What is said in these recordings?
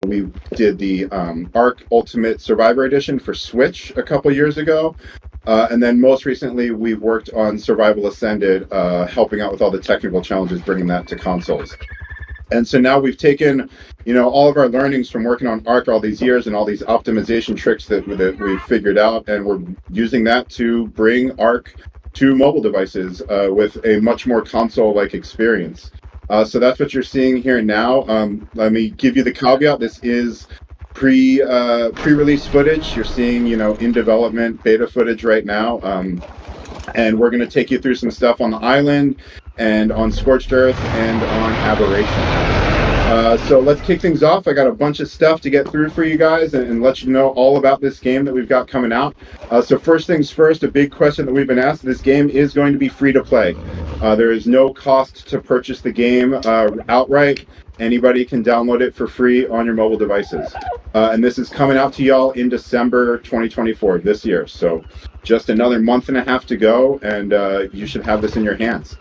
We did the Ark Ultimate Survivor Edition for Switch a couple years ago. And then most recently, we've worked on Survival Ascended, helping out with all the technical challenges, bringing that to consoles. And so now we've taken, all of our learnings from working on Ark all these years and all these optimization tricks that we've figured out, and we're using that to bring Ark to mobile devices with a much more console-like experience. So that's what you're seeing here now. Let me give you the caveat. This is pre-release footage. You're seeing, in development beta footage right now. And we're going to take you through some stuff on the island and on Scorched Earth and on Aberration. So let's kick things off. I got a bunch of stuff to get through for you guys and let you know all about this game that we've got coming out. So first things first, a big question that we've been asked, this game is going to be free to play. There is no cost to purchase the game outright. Anybody can download it for free on your mobile devices. And this is coming out to y'all in December 2024, this year. So just another month and a half to go, and you should have this in your hands.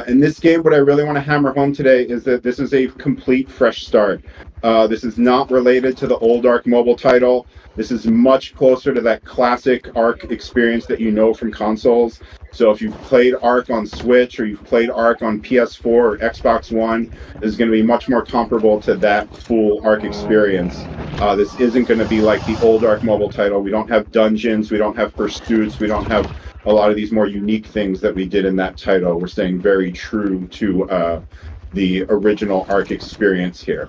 In this game, what I really want to hammer home today is that this is a complete fresh start. This is not related to the old Ark Mobile title. This is much closer to that classic Ark experience that you know from consoles. So if you've played Ark on Switch or you've played Ark on PS4 or Xbox One, this is going to be much more comparable to that full Ark experience. This isn't going to be like the old Ark Mobile title. We don't have dungeons, we don't have pursuits, we don't have a lot of these more unique things that we did in that title. We're staying very true to the original Ark experience here.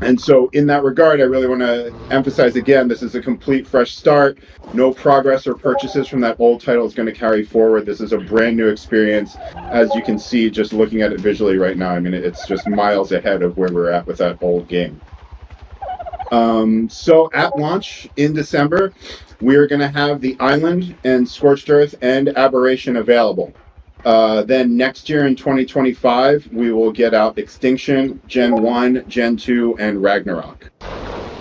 And so in that regard, I really want to emphasize again, this is a complete fresh start. No progress or purchases from that old title is going to carry forward. This is a brand new experience. As you can see, just looking at it visually right now, I mean, it's just miles ahead of where we're at with that old game. So at launch in December, we are going to have the Island and Scorched Earth and Aberration available. Then next year in 2025, we will get out Extinction, Gen 1, Gen 2, and Ragnarok.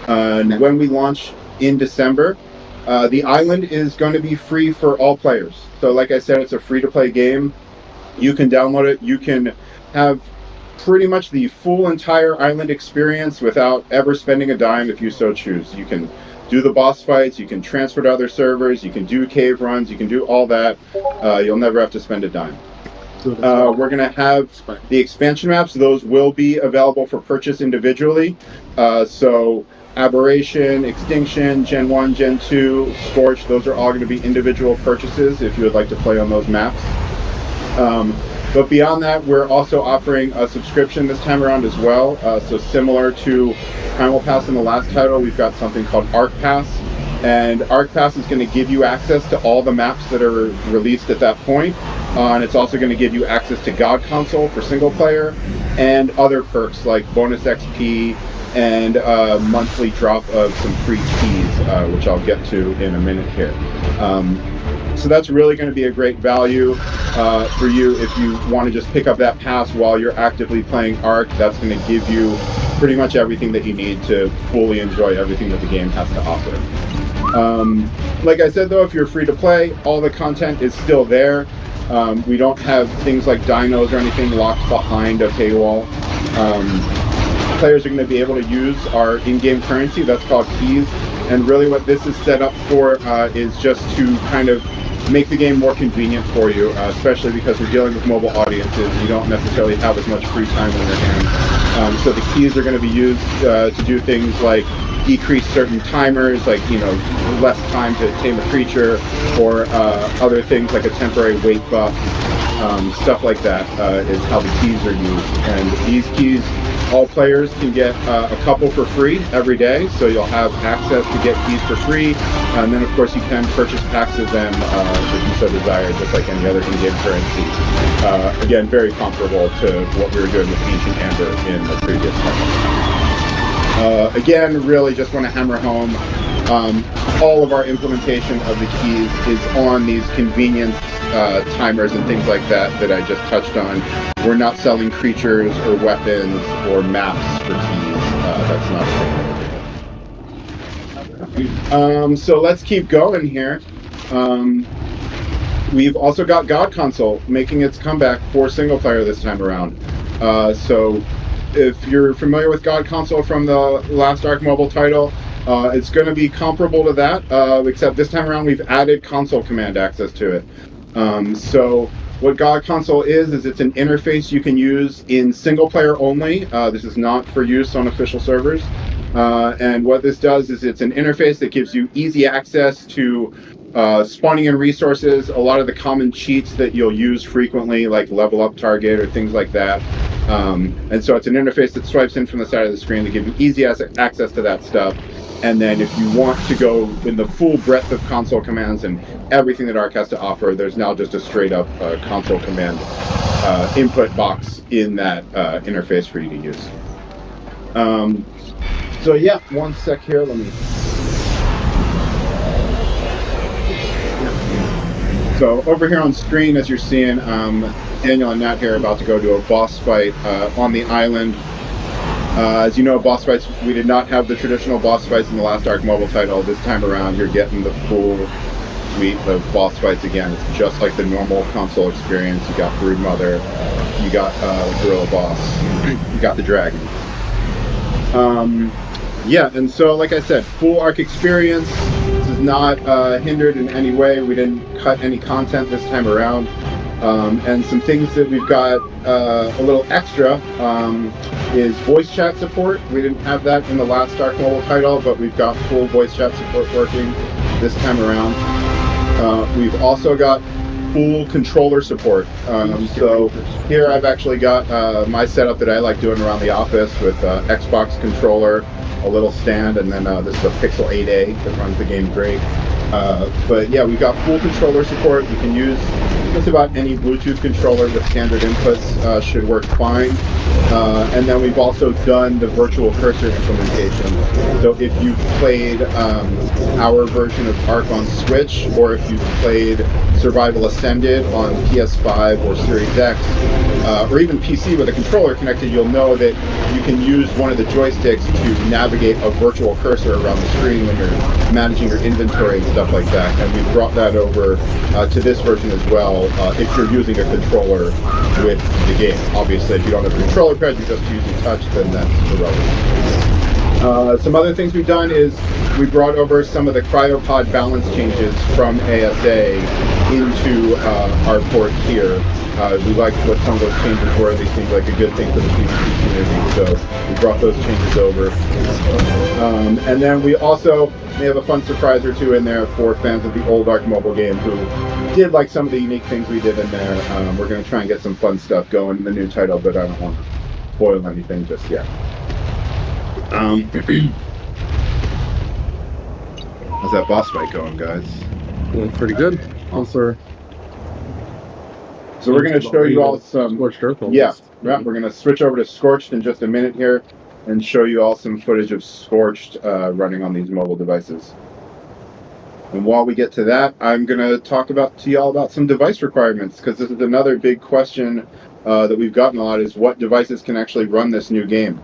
And when we launch in December, the Island is going to be free for all players. So like I said, it's a free-to-play game. You can download it. You can have pretty much the full entire Island experience without ever spending a dime if you so choose. You can do the boss fights, you can transfer to other servers, you can do cave runs, you can do all that. You'll never have to spend a dime. We're going to have the expansion maps. Those will be available for purchase individually. So Aberration, Extinction, Gen 1, Gen 2, Scorch, those are all going to be individual purchases if you would like to play on those maps. But beyond that, we're also offering a subscription this time around as well. So similar to Primal Pass in the last title, we've got something called Ark Pass. And Ark Pass is going to give you access to all the maps that are released at that point. And it's also going to give you access to God Console for single player and other perks like bonus XP and a monthly drop of some free keys, which I'll get to in a minute here. So that's really going to be a great value for you if you want to just pick up that pass while you're actively playing Ark. That's going to give you pretty much everything that you need to fully enjoy everything that the game has to offer. Like I said, though, if you're free to play, all the content is still there. We don't have things like dinos or anything locked behind a paywall. Players are going to be able to use our in-game currency. That's called keys. And really what this is set up for is just to kind of make the game more convenient for you, especially because we're dealing with mobile audiences. You don't necessarily have as much free time on your hands. So the keys are going to be used to do things like decrease certain timers, like, less time to tame a creature, or other things like a temporary weight buff. Stuff like that is how the keys are used. And these keys, all players can get a couple for free every day, so you'll have access to get keys for free. And then, of course, you can purchase packs of them if you so desire, just like any other in-game currency. Again, very comparable to what we were doing with Ancient Amber in the previous title. Again, really just want to hammer home, all of our implementation of the keys is on these convenience timers and things like that I just touched on. We're not selling creatures or weapons or maps for keys. That's not a thing. So let's keep going here. We've also got God Console making its comeback for single player this time around. So if you're familiar with God Console from the last Ark Mobile title, it's going to be comparable to that, except this time around we've added console command access to it. So what God Console is it's an interface you can use in single player only. This is not for use on official servers. And what this does is it's an interface that gives you easy access to spawning in resources, a lot of the common cheats that you'll use frequently, like level up target or things like that. And so it's an interface that swipes in from the side of the screen to give you easy access to that stuff. And then if you want to go in the full breadth of console commands and everything that Ark has to offer, there's now just a straight up console command input box in that interface for you to use. So yeah, one sec here, let me... So over here on screen, as you're seeing, Daniel and Nat here are about to go to a boss fight on the island. As you know, boss fights, we did not have the traditional boss fights in the last Ark Mobile title. This time around, you're getting the full suite of boss fights again. It's just like the normal console experience. You got Broodmother, you got Gorilla Boss, you got the Dragon. Yeah, and so like I said, full Ark experience. This is not hindered in any way. We didn't cut any content this time around. And some things that we've got a little extra is voice chat support. We didn't have that in the last Ark Mobile title, but we've got full voice chat support working this time around. We've also got full controller support. So here I've actually got my setup that I like doing around the office with Xbox controller, a little stand, and then this is a Pixel 8a that runs the game great. But yeah, we've got full controller support. You can use just about any Bluetooth controller with standard inputs, should work fine. And then we've also done the virtual cursor implementation. So if you've played our version of Ark on Switch, or if you've played Survival Ascended on PS5 or Series X, or even PC with a controller connected, you'll know that you can use one of the joysticks to navigate a virtual cursor around the screen when you're managing your inventory and stuff like that. And we've brought that over to this version as well, if you're using a controller with the game. Obviously, if you don't have a controller pad, you're just using touch, then that's irrelevant. Some other things we've done is we brought over some of the cryopod balance changes from ASA into our port here. We liked what some of those changes were. They seemed like a good thing for the PvP community, so we brought those changes over. And then we also may have a fun surprise or two in there for fans of the old Ark Mobile game who did like some of the unique things we did in there. We're going to try and get some fun stuff going in the new title, but I don't want to spoil anything just yet. How's that boss fight going, guys? Doing pretty good. Also, so we're going to show you all some... Scorched Earth. Yeah, we're going to switch over to Scorched in just a minute here and show you all some footage of Scorched running on these mobile devices. And while we get to that, I'm going to talk to y'all about some device requirements, because this is another big question that we've gotten a lot, is what devices can actually run this new game.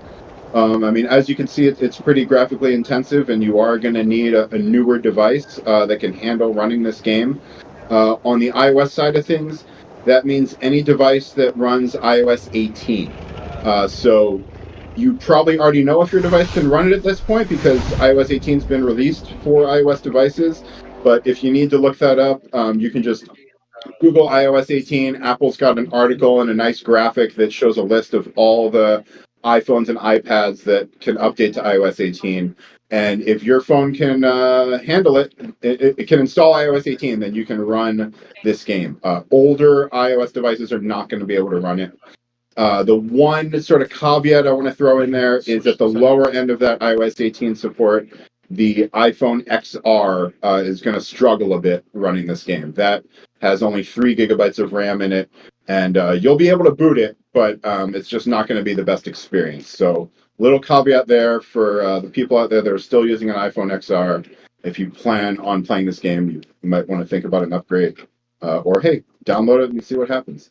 I mean, as you can see, it's pretty graphically intensive, and you are going to need a newer device that can handle running this game. On the iOS side of things, that means any device that runs iOS 18. So you probably already know if your device can run it at this point, because iOS 18 has been released for iOS devices. But if you need to look that up, you can just Google iOS 18. Apple's got an article and a nice graphic that shows a list of all the iPhones and iPads that can update to iOS 18. And if your phone can handle it, it can install iOS 18, then you can run this game. Older iOS devices are not going to be able to run it. The one sort of caveat I want to throw in there is at the lower end of that iOS 18 support, the iPhone XR is going to struggle a bit running this game. That has only 3 gigabytes of RAM in it, and you'll be able to boot it, but it's just not going to be the best experience. So little caveat there for the people out there that are still using an iPhone XR. If you plan on playing this game, you might want to think about an upgrade. Or, hey, download it and see what happens.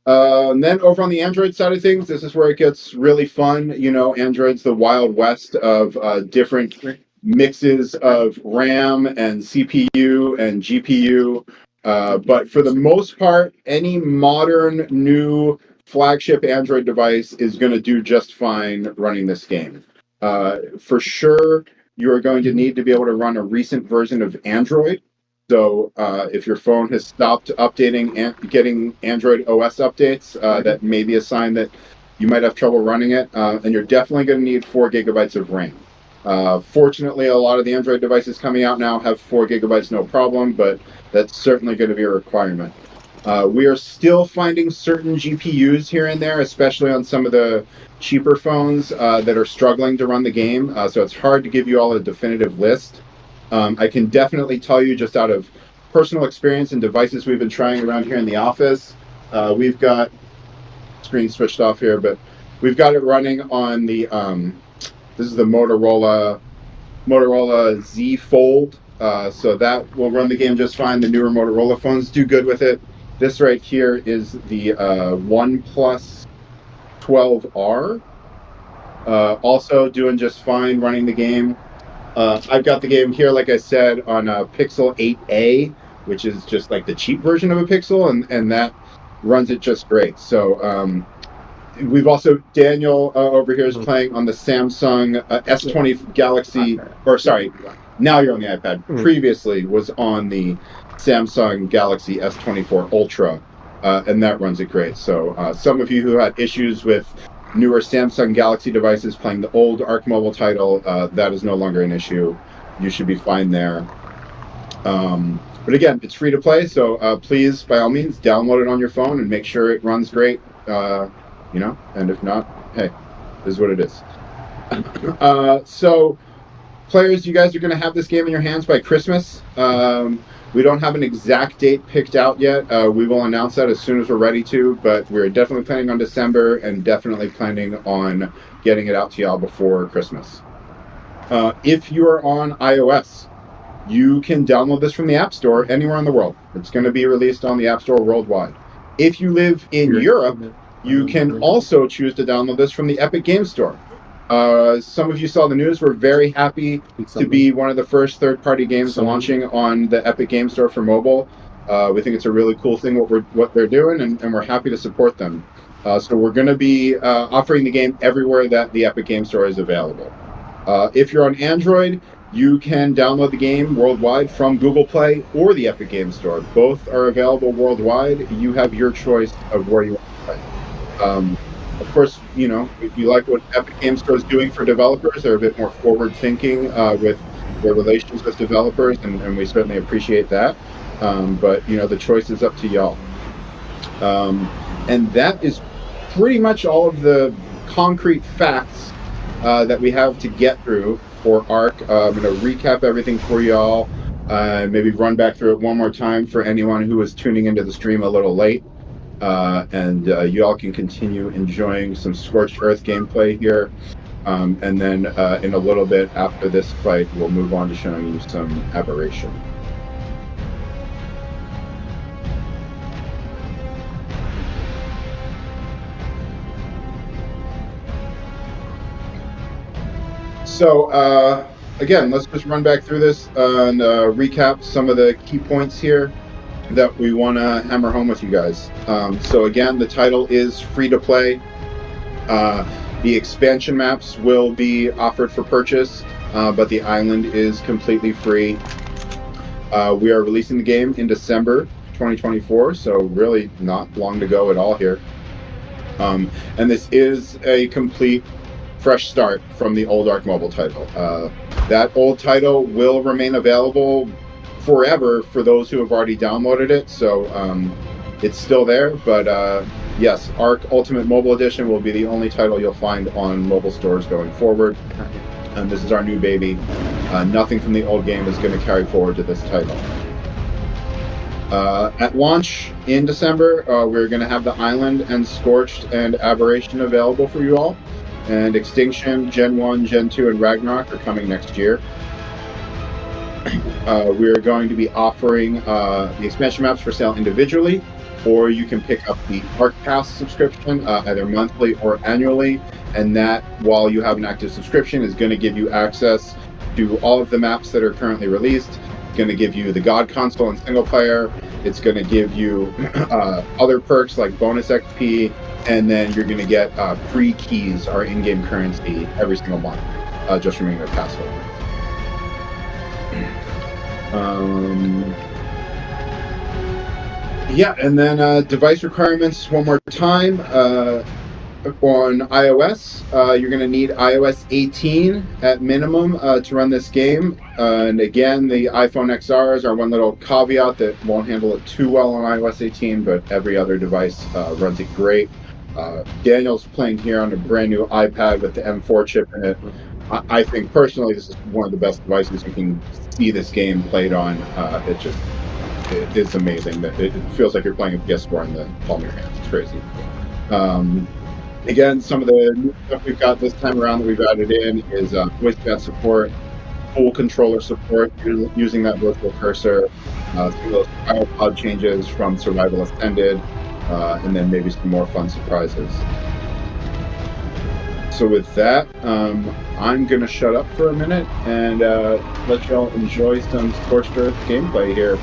And then over on the Android side of things, this is where it gets really fun. You know, Android's the wild west of different mixes of RAM and CPU and GPU. But for the most part, any modern new flagship Android device is going to do just fine running this game. For sure, you are going to need to be able to run a recent version of Android. So if your phone has stopped updating and getting Android OS updates, that may be a sign that you might have trouble running it. And you're definitely going to need 4 gigabytes of RAM. Fortunately, a lot of the Android devices coming out now have 4 gigabytes, no problem, but that's certainly going to be a requirement. We are still finding certain GPUs here and there, especially on some of the cheaper phones that are struggling to run the game. So it's hard to give you all a definitive list. I can definitely tell you just out of personal experience and devices we've been trying around here in the office. We've got screen switched off here, but we've got it running on the this is the Motorola Z Fold. So that will run the game just fine. The newer Motorola phones do good with it. This right here is the OnePlus 12R. Also doing just fine running the game. I've got the game here, like I said, on a Pixel 8a, which is just like the cheap version of a Pixel, and that runs it just great. So we've also, Daniel over here is playing on the Samsung S20 Galaxy, or sorry, now you're on the iPad. Previously was on the Samsung Galaxy S24 Ultra, and that runs it great. So some of you who had issues with newer Samsung Galaxy devices playing the old Ark Mobile title, that is no longer an issue. You should be fine there. But again, it's free to play, so please, by all means, download it on your phone and make sure it runs great. You know, and if not, hey, this is what it is. So, players, you guys are going to have this game in your hands by Christmas. We don't have an exact date picked out yet. We will announce that as soon as we're ready to, but we're definitely planning on December and definitely planning on getting it out to y'all before Christmas. If you are on iOS, you can download this from the App Store anywhere in the world. It's going to be released on the App Store worldwide. If you live in Europe, you can also choose to download this from the Epic Games Store. Some of you saw the news. We're very happy to be one of the first third-party games launching on the Epic Games Store for mobile. We think it's a really cool thing what they're doing, and we're happy to support them. So we're going to be offering the game everywhere that the Epic Games Store is available. If you're on Android, you can download the game worldwide from Google Play or the Epic Games Store. Both are available worldwide. You have your choice of where you want to play. Of course, you know, if you like what Epic Games Store is doing for developers, they're a bit more forward-thinking with their relations with developers, and we certainly appreciate that. But, you know, the choice is up to y'all. And that is pretty much all of the concrete facts that we have to get through for Ark. I'm going to recap everything for y'all, maybe run back through it one more time for anyone who was tuning into the stream a little late. And you all can continue enjoying some Scorched Earth gameplay here. And then in a little bit after this fight, we'll move on to showing you some Aberration. So, again, let's just run back through this and recap some of the key points here that we want to hammer home with you guys. So again, the title is free to play. The expansion maps will be offered for purchase, but the island is completely free. We are releasing the game in December 2024, so really not long to go at all here. And this is a complete fresh start from the old Ark Mobile title. That old title will remain available forever for those who have already downloaded it, so it's still there, but yes, Ark Ultimate Mobile Edition will be the only title you'll find on mobile stores going forward, and this is our new baby. Nothing from the old game is going to carry forward to this title. At launch in December, we're going to have the Island and Scorched and Aberration available for you all, and Extinction, Gen 1, Gen 2, and Ragnarok are coming next year. We're going to be offering the expansion maps for sale individually, or you can pick up the Ark Pass subscription either monthly or annually, and that, while you have an active subscription, is going to give you access to all of the maps that are currently released. It's going to give you the God Console and single player. It's going to give you other perks like bonus XP, and then you're going to get free keys, our in-game currency, every single month. Just remaining the password. Yeah, and then device requirements one more time. On iOS, you're going to need iOS 18 at minimum to run this game. And again, the iPhone XRs are one little caveat that won't handle it too well on iOS 18, but every other device runs it great. Daniel's playing here on a brand new iPad with the M4 chip in it. I think personally this is one of the best devices you can see this game played on. It's amazing that it feels like you're playing a PS4 in the palm of your hands. It's crazy. Again, some of the new stuff we've got this time around that we've added in is voice chat support, full controller support using that virtual cursor, some of those iPod changes from Survival Ascended, and then maybe some more fun surprises. So with that, I'm going to shut up for a minute and let y'all enjoy some Scorched Earth gameplay here.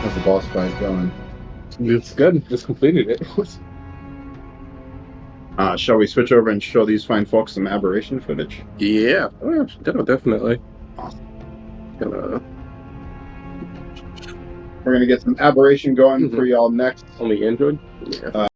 How's the boss fight going? It's good. Just completed it. Shall we switch over and show these fine folks some aberration footage? Yeah. Oh, definitely. We're gonna get some aberration going for y'all next. Only Android? Yeah.